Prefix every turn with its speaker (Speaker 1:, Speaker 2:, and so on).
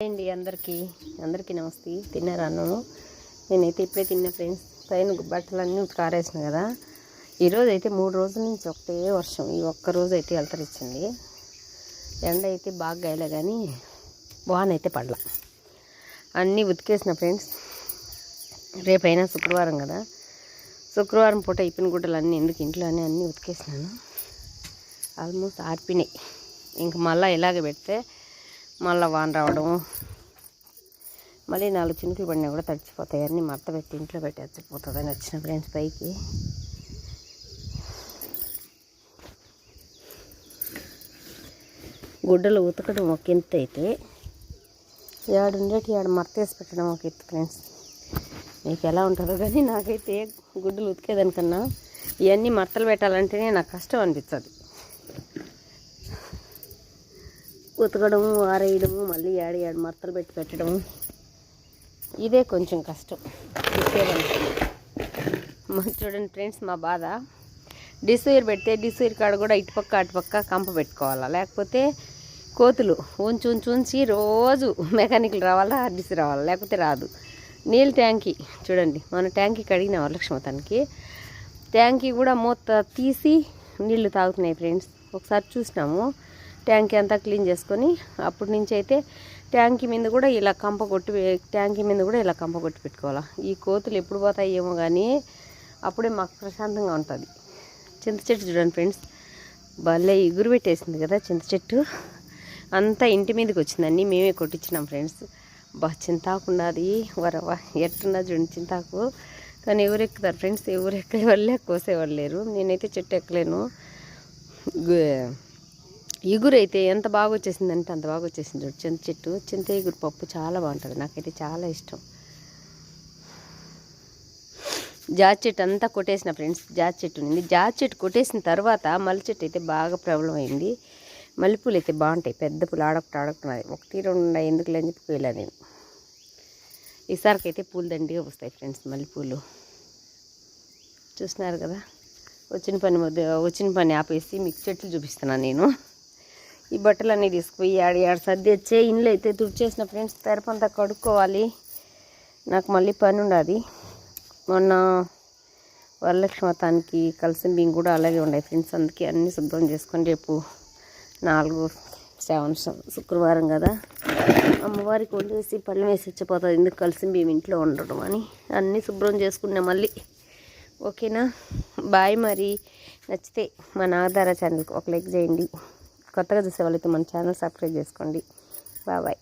Speaker 1: అండి అందరికీ నమస్తే. తిన్నారా అన్నము? నేనైతే ఇప్పుడే తిన్నా ఫ్రెండ్స్. పైన బట్టలన్నీ ఉతికారేసిన కదా. ఈరోజు అయితే 3 రోజుల నుంచి ఒకటే వర్షం. ఈ ఒక్క రోజు అయితే వెళ్తరిచ్చింది. ఎండ అయితే బాగా గాయలే కానీ వాన అయితే పడలా. అన్నీ ఉతికేసిన ఫ్రెండ్స్. రేపైనా శుక్రవారం కదా, శుక్రవారం పూట ఇప్పిన గుడ్డలు అన్నీ ఎందుకు ఇంట్లోనే అన్నీ ఉతికేసినాను. ఆల్మోస్ట్ ఆర్పినాయి. ఇంక మళ్ళీ ఇలాగే పెడితే మళ్ళీ వాన రావడం, మళ్ళీ 4 చినుకులు పడినా కూడా తడిచిపోతాయి. అన్నీ మడత పెట్టి ఇంట్లో పెట్టి వచ్చిపోతుందని వచ్చిన ఫ్రెండ్స్ పైకి. గుడ్డలు ఉతకడం ఒక ఎత్తు అయితే, ఏడుండేటి మడత వేసి పెట్టడం ఒక ఎత్తు ఫ్రెండ్స్. మీకు ఎలా ఉంటుందో కానీ నాకైతే గుడ్డలు ఉతికేదానికన్నా ఇవన్నీ మడతలు పెట్టాలంటేనే నాకు కష్టం అనిపిస్తుంది. ఉతకడము, ఆరేయడము, మళ్ళీ ఏడు మడతలు పెట్టి పెట్టడం, ఇదే కొంచెం కష్టం. చూడండి ఫ్రెండ్స్, మా బాధ డిసైర్ పెడితే డిసైర్ కాడ కూడా ఇటుపక్క అటుపక్క కంప పెట్టుకోవాలా, లేకపోతే కోతులు ఉంచి రోజు మెకానిక్లు రావాలా, డిసి రావాలా, లేకపోతే రాదు. నీళ్ళ ట్యాంకీ చూడండి, మన ట్యాంకీ కడిగిన వరలక్ష్మతానికి ట్యాంకీ కూడా మూత తీసి నీళ్లు తాగుతున్నాయి ఫ్రెండ్స్. ఒకసారి చూసినాము, ట్యాంకీ అంతా క్లీన్ చేసుకొని అప్పటి నుంచి అయితే ట్యాంకీ మీద కూడా ఇలా కంప కొట్టి పెట్టుకోవాలా. ఈ కోతులు ఎప్పుడు పోతాయేమో కానీ అప్పుడే మాకు ప్రశాంతంగా ఉంటుంది. చింత చెట్టు చూడండి ఫ్రెండ్స్, భలే ఎగురు పెట్టేసింది కదా చింత చెట్టు. అంతా ఇంటి మీదకి వచ్చిందండి, మేమే కొట్టించినాం ఫ్రెండ్స్. చింతాకు అది వరవ ఎట్టున్నా చూడండి చింతాకు. కానీ ఎవరు ఎక్కుతారు ఫ్రెండ్స్, ఎవరు ఎక్కే వాళ్ళే కోసేవాళ్ళు లేరు. నేనైతే చెట్టు ఎక్కలేను. ఎగురు అయితే ఎంత బాగా వచ్చేసిందంటే అంత బాగా వచ్చేసింది చూడు చింత చెట్టు. చింత ఎగురు పప్పు చాలా బాగుంటుంది, నాకైతే చాలా ఇష్టం. జాతి చెట్టు అంతా కొట్టేసిన ఫ్రెండ్స్. జాతి చెట్టు ఉంది, జాతి చెట్టు కొట్టేసిన తర్వాత మల్లె చెట్టు అయితే బాగా ప్రాబ్లం అయింది. మల్లెపూలు అయితే బాగుంటాయి, పెద్ద పూలు ఆడకున్నది. ఒక తీరు ఉన్నాయి, ఎందుకు లేని చెప్పి పోయలే నేను. ఈసారికైతే పూలు దండిగా వస్తాయి ఫ్రెండ్స్ మల్లెపూలు. చూస్తున్నారు కదా, వచ్చిన పని ఆపేసి మీకు చెట్లు చూపిస్తున్నాను నేను. ఈ బట్టలన్నీ తీసుకుపోయి ఏడు సర్ది వచ్చే ఇండ్లు అయితే తుడిచేసిన ఫ్రెండ్స్. తెరపంతా కడుక్కోవాలి, నాకు మళ్ళీ పని ఉండదు. మొన్న వరలక్ష్మతానికి కలిసిన బియ్యం కూడా అలాగే ఉన్నాయి ఫ్రెండ్స్. అందుకే అన్నీ శుభ్రం చేసుకొని రేపు 4 శుక్రవారం కదా, అమ్మవారికి వండేసి పళ్ళెం వేసి వచ్చిపోతుంది. ఎందుకు కలిసిన బియ్యం ఇంట్లో ఉండడం అని అన్నీ శుభ్రం చేసుకున్నా మళ్ళీ. ఓకేనా, బాయ్. మరి నచ్చితే మన ఆధార ఛానల్కి ఒక లైక్ చేయండి. కొత్తగా చూసే వాళ్ళైతే మన ఛానల్ సబ్స్క్రైబ్ చేసుకోండి. బాయ్.